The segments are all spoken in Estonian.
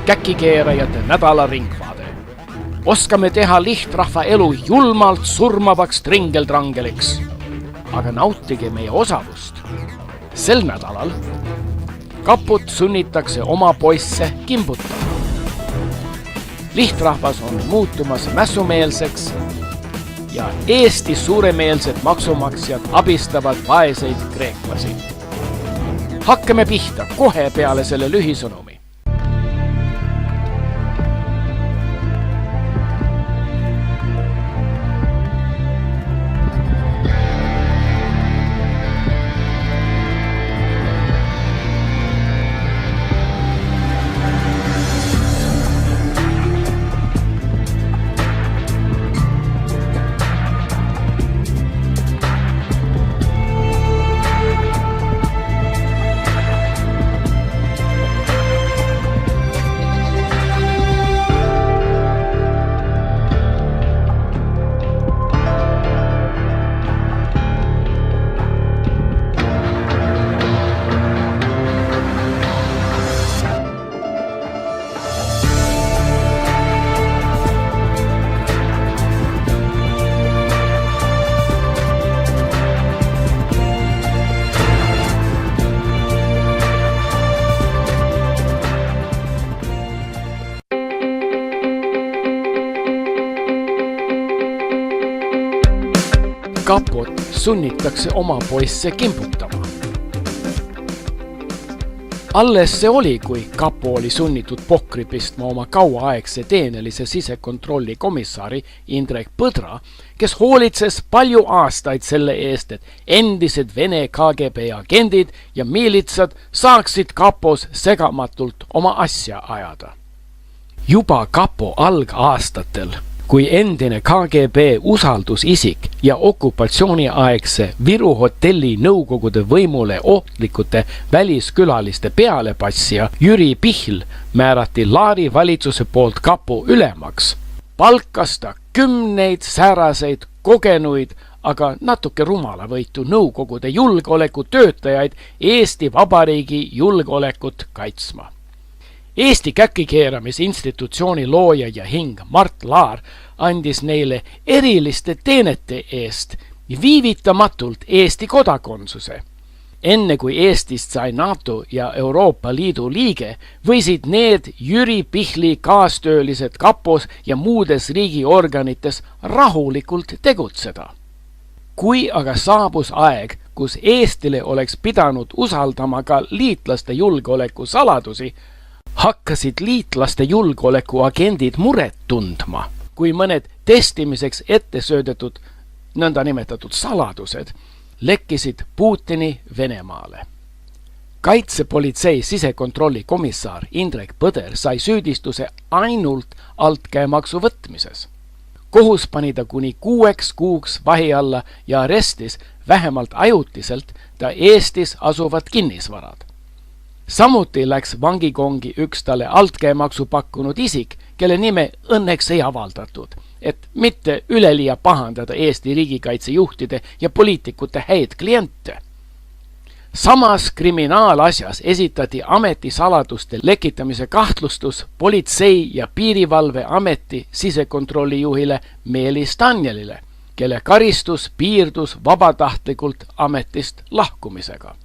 käkikeerajate nädala ringvaade. Oskame teha lihtrahva elu julmalt surmavaks tringeldrangeliks. Aga nautige meie osavust. Sel nädalal kaput sunnitakse oma poisse kimbutama. Lihtrahvas on muutumas mässumeelseks ja Eesti suuremeelsed maksumaksjad abistavad vaeseid kreeklasi. Hakkame pihta kohe peale selle lühisõnumi. Kapot sunnitakse oma poisse kimbutama. Alles see oli, kui kapo oli sunnitud pokri pistma oma kauaaegse teenelise sisekontrolli komissari Indrek Põdra, kes hoolitses palju aastaid selle eest, et endised Vene KGB agendid ja miilitsad saaksid kapos segamatult oma asja ajada. Juba kapo algaastatel, kui endine KGB usaldusisik ja okupatsiooniaegse Viru hotelli nõukogude võimule ohtlikute väliskülaliste pealepassija Jüri Pihl määrati Laari valitsuse poolt kapo ülemaks, palkas ta kümneid sääraseid kogenuid, aga natuke rumalavõitu nõukogude julgeolekutöötajaid Eesti Vabariigi julgeolekut kaitsma. Eesti käkikeeramisinstitutsiooni looja ja hing Mart Laar andis neile eriliste teenete eest viivitamatult Eesti kodakondsuse. Enne kui Eestist sai NATO ja Euroopa Liidu liige, võisid need Jüri Pihli kaastöölised kapos ja muudes riigiorganites rahulikult tegutseda. Kui aga saabus aeg, kus Eestile oleks pidanud usaldama ka liitlaste julgeoleku saladusi, hakkasid liitlaste julgeolekuagendid muret tundma, kui mõned testimiseks ette söödetud nõndanimetatud saladused lekkisid Putini Venemaale. Kaitsepolitsei sisekontrolli komissar Indrek Põder sai süüdistuse ainult altkäemaksu võtmises. Kohus pani ta kuni 6 kuuks vahi alla ja arestis vähemalt ajutiselt ta Eestis asuvad kinnisvarad. Samuti läks vangikongi üks talle altkäemaksu pakkunud isik, kelle nime õnneks ei avaldatud, et mitte üleliia pahandada Eesti riigikaitsejuhtide ja poliitikute häid kliente. Samas kriminaalasjas esitati ametisaladuste lekitamise kahtlustus politsei- ja piirivalveameti sisekontrolli juhile Meelis Danielile, kelle karistus piirdus vabatahtlikult ametist lahkumisega.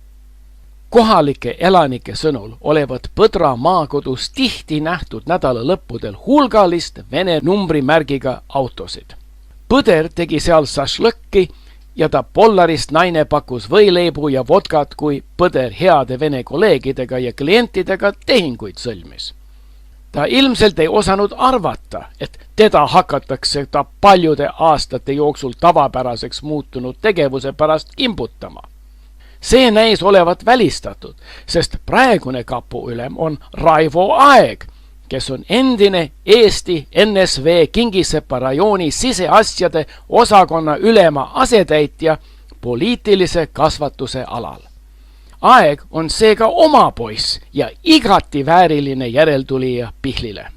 Kohalike elanike sõnul olevat Põdra maakodus tihti nähtud nädala lõppudel hulgalist Vene numbrimärgiga autosid. Põder tegi seal šašlõkki ja ta Pollarist naine pakkus võileibu ja vodkat, kui Põder heade Vene kolleegidega ja klientidega tehinguid sõlmis. Ta ilmselt ei osanud arvata, et teda hakatakse ta paljude aastate jooksul tavapäraseks muutunud tegevuse pärast kimbutama. See näis olevat välistatud, sest praegune kapoülem on Raivo Aeg, kes on endine Eesti NSV Kingisepa rajooni siseasjade osakonna ülema asetäitja poliitilise kasvatuse alal. Aeg on seega oma poiss ja igati vääriline järeltulija Pihlile.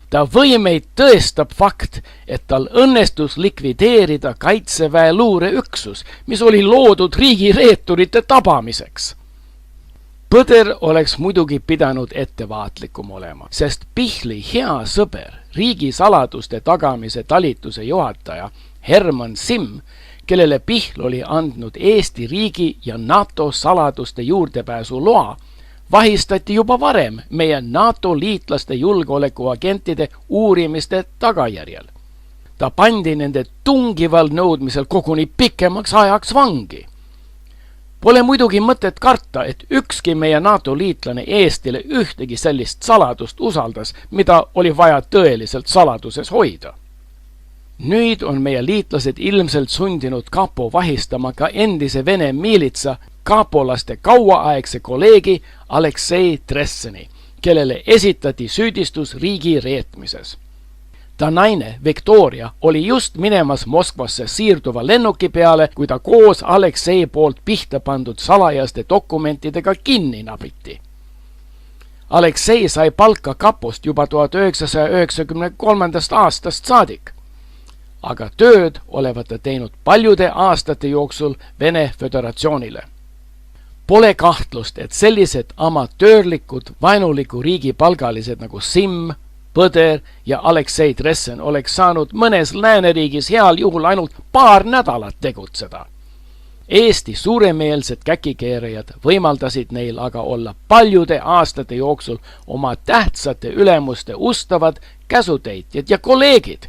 Ta võimeid tõestab fakt, et tal õnnestus likvideerida kaitseväe luureüksus, mis oli loodud riigireeturite tabamiseks. Põder oleks muidugi pidanud ettevaatlikum olema, sest Pihli hea sõber, riigisaladuste tagamise talituse juhataja Herman Simm, kellele Pihl oli andnud Eesti riigi ja NATO saladuste juurdepääsu loa, vahistati juba varem meie NATO liitlaste julgeolekuagentide uurimiste tagajärjel. Ta pandi nende tungival nõudmisel koguni pikemaks ajaks vangi. Pole muidugi mõtet karta, et ükski meie NATO liitlane Eestile ühtegi sellist saladust usaldas, mida oli vaja tõeliselt saladuses hoida. Nüüd on meie liitlased ilmselt sundinud kapo vahistama ka endise Vene miilitsa kapolaste kauaaegse kolleegi Aleksei Tresseni, kellele esitati süüdistus riigi reetmises. Ta naine Viktoria oli just minemas Moskvasse siirduva lennuki peale, kui ta koos Aleksei poolt pihta pandud salajaste dokumentidega kinni nabiti. Aleksei sai palka kapost juba 1993. aastast saadik, aga tööd olevat ta teinud paljude aastate jooksul Vene Föderatsioonile. Pole kahtlust, et sellised amatöörlikud vaenuliku riigi palgalised nagu Simm, Põder ja Aleksei Tressen oleks saanud mõnes lääneriigis heal juhul ainult paar nädalat tegutseda. Eesti suuremeelsed käkikeerajad võimaldasid neil aga olla paljude aastate jooksul oma tähtsate ülemuste ustavad käsutäitjad ja kolleegid.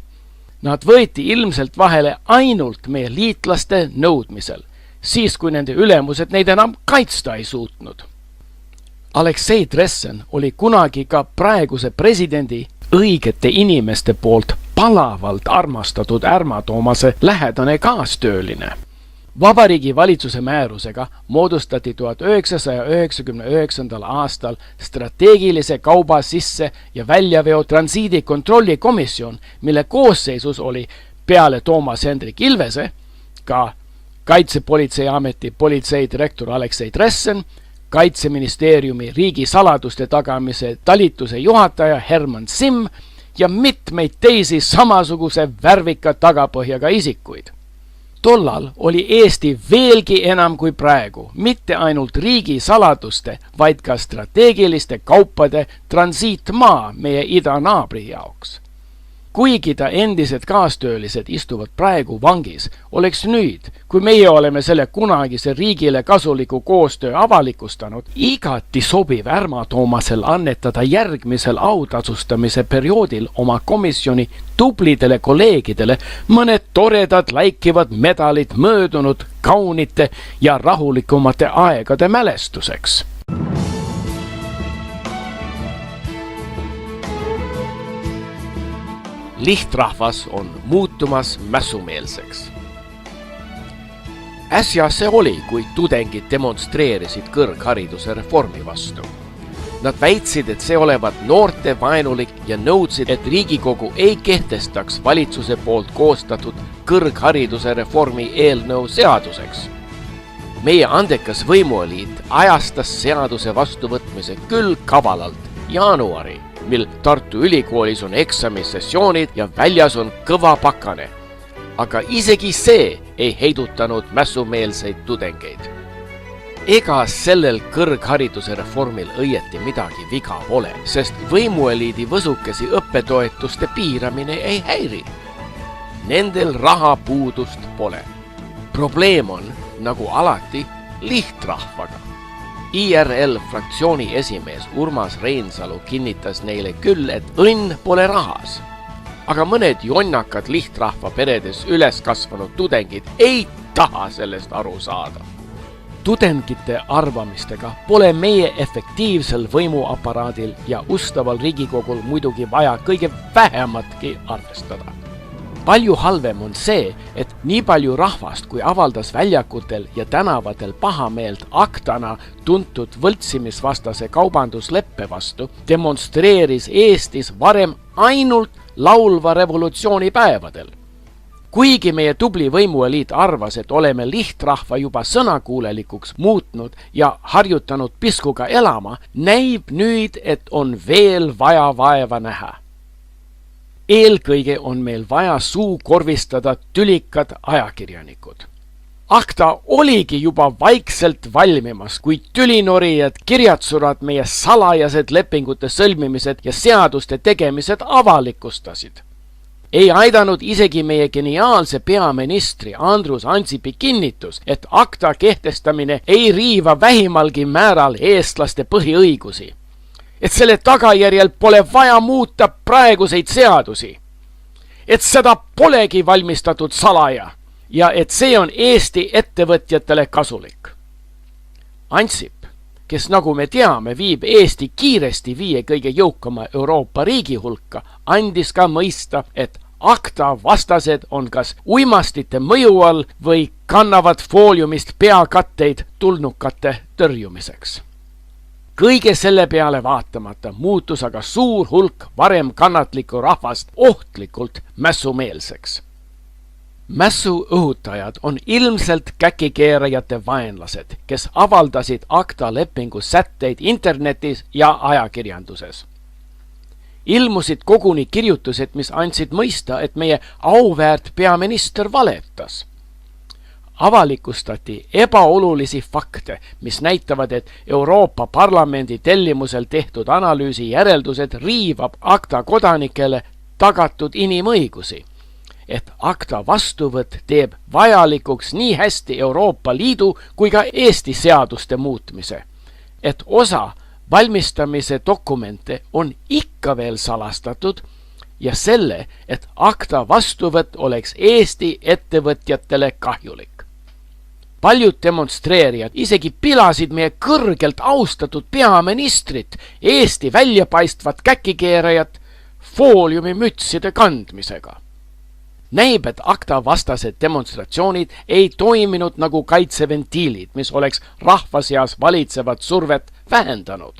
Nad võeti ilmselt vahele ainult meie liitlaste nõudmisel, siis kui nende ülemused neid enam kaitsta ei suutnud. Aleksei Tressen oli kunagi ka praeguse presidendi õigete inimeste poolt palavalt armastatud Ärma Toomase lähedane kaastööline. Vabariigi valitsuse määrusega moodustati 1999. aastal strateegilise kauba sisse- ja väljaveo transiidi kontrollikomisjon, mille koosseisus oli peale Toomas Hendrik Ilvese ka Kaitsepolitseiameti politseidirektor Aleksei Tressen, Kaitseministeeriumi riigisaladuste tagamise talituse juhataja Herman Simm ja mitmeid teisi samasuguse värvika tagapõhjaga isikuid. Tollal oli Eesti veelgi enam kui praegu, mitte ainult riigisaladuste, vaid ka strateegiliste kaupade transiitmaa meie idanaabri jaoks. Kuigi ta endised kaastöölised istuvad praegu vangis, oleks nüüd, kui meie oleme selle kunagise riigile kasuliku koostöö avalikustanud, igati sobiv Ärma Toomasel annetada järgmisel autasustamise perioodil oma komisjoni tublidele kolleegidele mõned toredad läikivad medalid möödunud kaunite ja rahulikumate aegade mälestuseks. Lihtrahvas on muutumas mässumeelseks. Äsja see oli, kui tudengid demonstreerisid kõrghariduse reformi vastu. Nad väitsid, et see olevat noorte vaenulik ja nõudsid, et Riigikogu ei kehtestaks valitsuse poolt koostatud kõrghariduse reformi eelnõu seaduseks. Meie andekas võimueliit ajastas seaduse vastuvõtmise küll kavalalt jaanuari, mil Tartu Ülikoolis on eksamissessioonid ja väljas on kõva pakane. Aga isegi see ei heidutanud mässumeelseid tudengeid. Ega sellel kõrghariduse reformil õieti midagi viga pole, sest võimueliidi võsukesi õppetoetuste piiramine ei häiri. Nendel rahapuudust pole. Probleem on, nagu alati, lihtrahvaga. IRL fraktsiooni esimees Urmas Reinsalu kinnitas neile küll, et õnn pole rahas. Aga mõned jonnakad lihtrahva peredes üles kasvanud tudengid ei taha sellest aru saada. Tudengite arvamistega pole meie efektiivsel võimuaparaadil ja ustaval Riigikogul muidugi vaja kõige vähematki arvestada. Palju halvem on see, et nii palju rahvast, kui avaldas väljakutel ja tänavatel pahameelt aktana tuntud võltsimisvastase kaubandusleppe vastu, demonstreeris Eestis varem ainult laulva revolutsiooni päevadel. Kuigi meie tubli võimueliit arvas, et oleme lihtrahva juba sõnakuulelikuks muutnud ja harjutanud piskuga elama, näib nüüd, et on veel vaja vaeva näha. Eelkõige on meil vaja suu korvistada tülikad ajakirjanikud. ACTA oligi juba vaikselt valmimas, kui tülinorijad kirjatsurad meie salajased lepingute sõlmimised ja seaduste tegemised avalikustasid. Ei aidanud isegi meie geniaalse peaministri Andrus Ansipi kinnitus, et ACTA kehtestamine ei riiva vähimalgi määral eestlaste põhiõigusi. Et selle tagajärjel pole vaja muuta praeguseid seadusi. Et seda polegi valmistatud salaja ja et see on Eesti ettevõtjatele kasulik. Ansip, kes nagu me teame, viib Eesti kiiresti 5 kõige jõukama Euroopa riigi hulka, andis ka mõista, et ACTA vastased on kas uimastite mõju all või kannavad fooliumist peakatteid tulnukate tõrjumiseks. Kõige selle peale vaatamata muutus aga suur hulk varem kannatlikku rahvast ohtlikult mässumeelseks. Mässuõhutajad on ilmselt käkikeerajate vaenlased, kes avaldasid ACTA lepingu sätteid internetis ja ajakirjanduses. Ilmusid koguni kirjutused, mis andsid mõista, et meie auväärt peaminister valetas. Avalikustati ebaolulisi fakte, mis näitavad, et Euroopa Parlamendi tellimusel tehtud analüüsi järeldused riivab ACTA kodanikele tagatud inimõigusi. Et ACTA vastuvõtt teeb vajalikuks nii hästi Euroopa Liidu kui ka Eesti seaduste muutmise. Et osa valmistamise dokumente on ikka veel salastatud ja selle, et ACTA vastuvõtt oleks Eesti ettevõtjatele kahjulik. Paljud demonstreerijad isegi pilasid meie kõrgelt austatud peaministrit, Eesti väljapaistvat käkikeerajat fooliumimütside kandmisega. Näib, et ACTA vastased demonstratsioonid ei toiminud nagu kaitseventiilid, mis oleks rahva seas valitsevat survet vähendanud.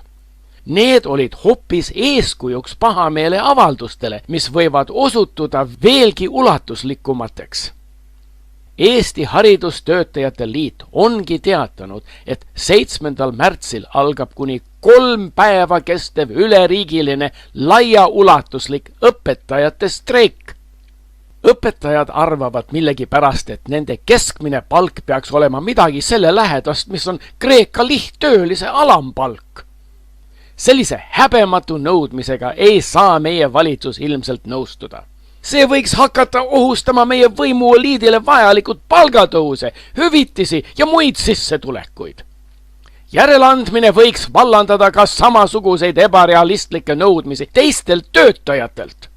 Need olid hoopis eeskujuks pahameele avaldustele, mis võivad osutuda veelgi ulatuslikumateks. Eesti Haridustöötajate Liit ongi teatanud, et 7. märtsil algab kuni 3 päeva kestev üleriigiline laiaulatuslik õpetajate streik. Õpetajad arvavad millegipärast, et nende keskmine palk peaks olema midagi selle lähedast, mis on Kreeka lihttöölise alampalk. Sellise häbematu nõudmisega ei saa meie valitsus ilmselt nõustuda. See võiks hakata ohustama meie võimueliidile vajalikud palgatõuse, hüvitisi ja muid sissetulekuid. Järeleandmine võiks vallandada ka samasuguseid ebarealistlikke nõudmisi teistelt töötajatelt.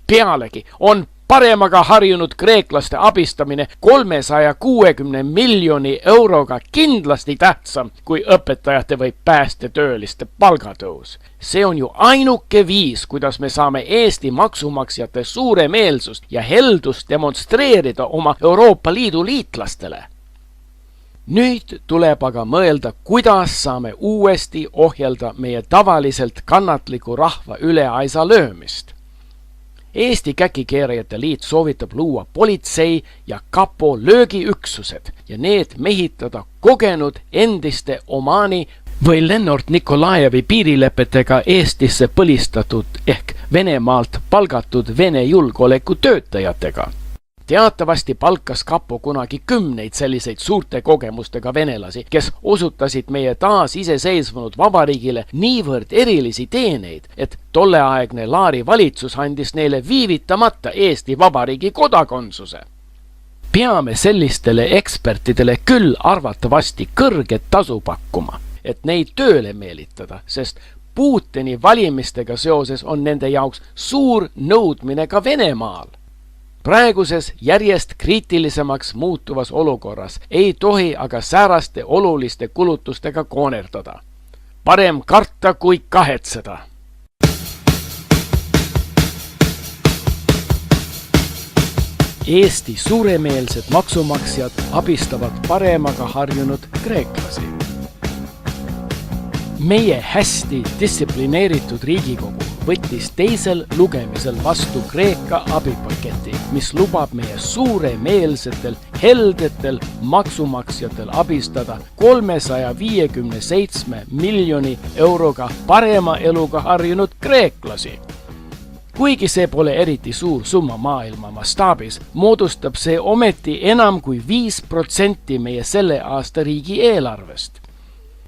Pealegi on paremaga harjunud kreeklaste abistamine 360 miljoni euroga kindlasti tähtsam kui õpetajate või päästetööliste palgatõus. See on ju ainuke viis, kuidas me saame Eesti maksumaksjate suuremeelsust ja heldust demonstreerida oma Euroopa Liidu liitlastele. Nüüd tuleb aga mõelda, kuidas saame uuesti ohjelda meie tavaliselt kannatliku rahva üleaisa löömist. Eesti Käkikeerajate Liit soovitab luua politsei ja kapo löögiüksused ja need mehitada kogenud endiste Omani või Lennart Nikolajevi piirilepetega Eestisse põlistatud ehk Venemaalt palgatud Vene julgeolekutöötajatega. Teatavasti palkas kapo kunagi 10 selliseid suurte kogemustega venelasi, kes osutasid meie taas iseseisvunud vabariigile niivõrd erilisi teeneid, et tolleaegne Laari valitsus andis neile viivitamata Eesti Vabariigi kodakondsuse. Peame sellistele ekspertidele küll arvatavasti kõrget tasu pakkuma, et neid tööle meelitada, sest Putini valimistega seoses on nende jaoks suur nõudmine ka Venemaal. Praeguses järjest kriitilisemaks muutuvas olukorras ei tohi aga sääraste oluliste kulutustega koonerdada. Parem karta kui kahetseda. Eesti suuremeelsed maksumaksjad abistavad paremaga harjunud kreeklasi. Meie hästi distsiplineeritud Riigikogu võttis teisel lugemisel vastu Kreeka abipaketi, mis lubab meie suuremeelsetel, heldetel maksumaksjatel abistada 357 miljoni euroga parema eluga harjunud kreeklasi. Kuigi see pole eriti suur summa maailma mastaabis, moodustab see ometi enam kui 5% meie selle aasta riigieelarvest.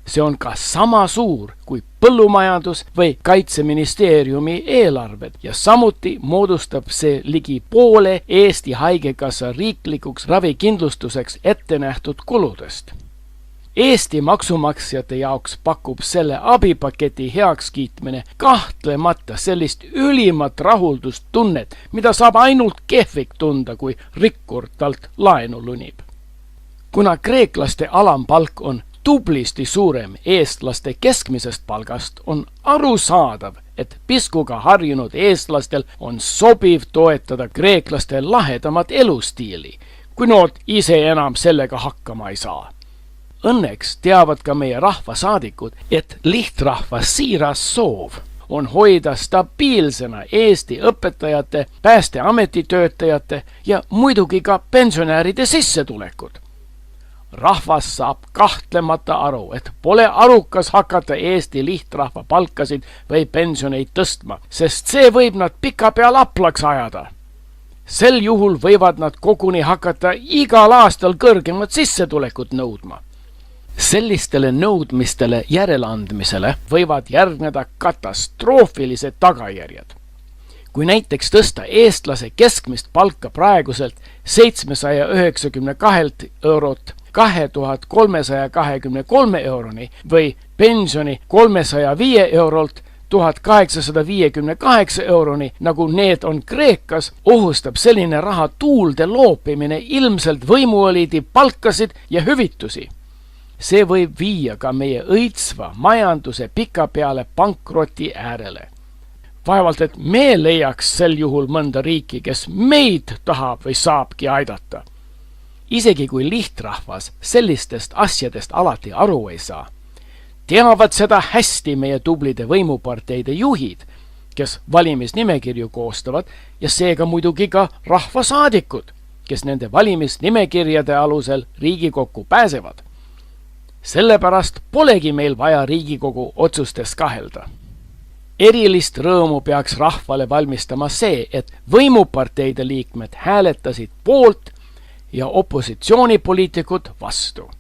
See on ka sama suur kui põllumajandus- või kaitseministeeriumi eelarved ja samuti moodustab see ligi poole Eesti Haigekassa riiklikuks ravikindlustuseks ette nähtud kuludest. Eesti maksumaksjate jaoks pakub selle abipaketi heakskiitmine kahtlemata sellist ülimat rahuldustunnet, mida saab ainult kehvik tunda, kui rikkur talt laenu lunib. Kuna kreeklaste alampalk on tublisti suurem eestlaste keskmisest palgast, on arusaadav, et piskuga harjunud eestlastel on sobiv toetada kreeklaste lahedamat elustiili, kui nood ise enam sellega hakkama ei saa. Õnneks teavad ka meie rahvasaadikud, et lihtrahva siiras soov on hoida stabiilsena Eesti õpetajate, päästeameti töötajate ja muidugi ka pensionäride sissetulekud. Rahvas saab kahtlemata aru, et pole arukas hakata Eesti lihtrahva palkasid või pensioneid tõstma, sest see võib nad pikapeal aplaks ajada. Sel juhul võivad nad koguni hakata igal aastal kõrgemat sissetulekut nõudma. Sellistele nõudmistele järeleandmisele võivad järgneda katastroofilised tagajärjed. Kui näiteks tõsta eestlase keskmist palka praeguselt 792 eurot 2323 euroni või pensioni 305 eurolt 1858 euroni, nagu need on Kreekas, ohustab selline raha tuulde loopimine ilmselt võimueliidi palkasid ja hüvitusi. See võib viia ka meie õitsva majanduse pikapeale pankroti äärele. Vaevalt, et me leiaks sel juhul mõnda riiki, kes meid tahab või saabki aidata. Isegi kui lihtrahvas sellistest asjadest alati aru ei saa, teavad seda hästi meie tublide võimuparteide juhid, kes valimisnimekirju koostavad ja seega muidugi ka rahvasaadikud, kes nende valimisnimekirjade alusel Riigikokku pääsevad. Sellepärast polegi meil vaja Riigikogu otsustes kahelda. Erilist rõõmu peaks rahvale valmistama see, et võimuparteide liikmed hääletasid poolt ja opositsioonipoliitikud vastu.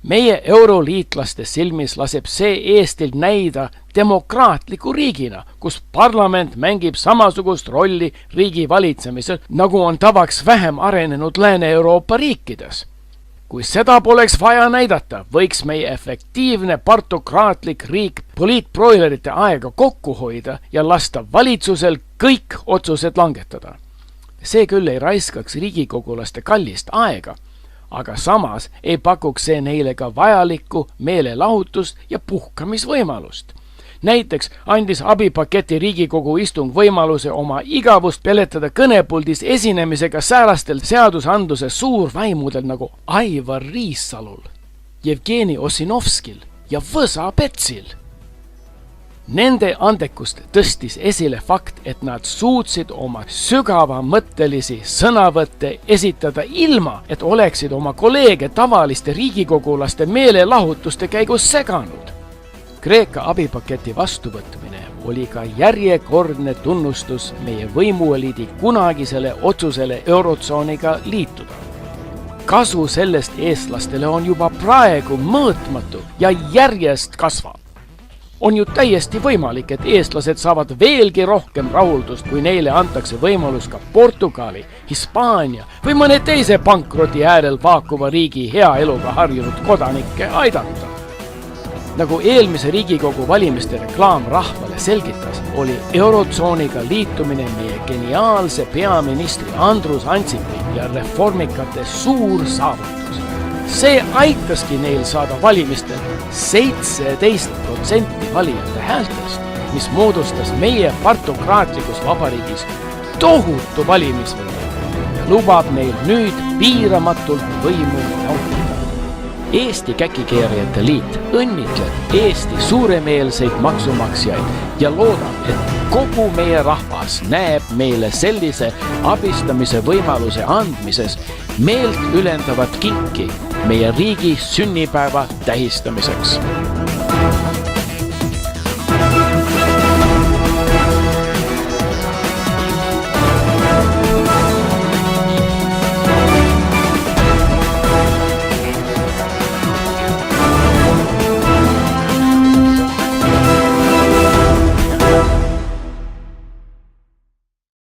Meie euroliitlaste silmis laseb see Eestil näida demokraatliku riigina, kus parlament mängib samasugust rolli riigi valitsemisel, nagu on tavaks vähem arenenud Lääne-Euroopa riikides. Kui seda poleks vaja näidata, võiks meie efektiivne partokraatlik riik poliitbroilerite aega kokku hoida ja lasta valitsusel kõik otsused langetada. See küll ei raiskaks riigikogulaste kallist aega, aga samas ei pakuks see neile ka vajalikku meelelahutust ja puhkamisvõimalust. Näiteks andis abipaketi Riigikogu istung võimaluse oma igavust peletada kõnepuldis esinemisega säärastel seadusandluse suurvaimudel nagu Aivar Riisalul, Jevgeni Ossinovskil ja Võsa Petsil. Nende andekust tõstis esile fakt, et nad suutsid oma sügavamõttelisi sõnavõtte esitada ilma, et oleksid oma kolleege tavaliste riigikogulaste meelelahutuste käigus seganud. Kreeka abipaketi vastuvõtmine oli ka järjekordne tunnustus meie võimueliidi kunagisele otsusele eurotsooniga liituda. Kasu sellest eestlastele on juba praegu mõõtmatu ja järjest kasvab. On ju täiesti võimalik, et eestlased saavad veelgi rohkem rahuldust, kui neile antakse võimalus ka Portugali, Hispaania või mõne teise pankroti äärel vaakuva riigi hea eluga harjunud kodanikke aidata. Nagu eelmise Riigikogu valimiste reklaam rahvale selgitas, oli eurotsooniga liitumine meie geniaalse peaministri Andrus Ansipi ja reformikate suur saavutus. See aitaski neil saada valimistel 17% valijate häältest, mis moodustas meie partokraatlikus vabariigis tohutu valimisvõime ja lubab neil nüüd piiramatult võimu nautida. Eesti Käkikeerijate Liit õnnitleb Eesti suuremeelseid maksumaksjaid ja loodab, et kogu meie rahvas näeb meile sellise abistamise võimaluse andmises meelt ülendavat kinki meie riigi sünnipäeva tähistamiseks.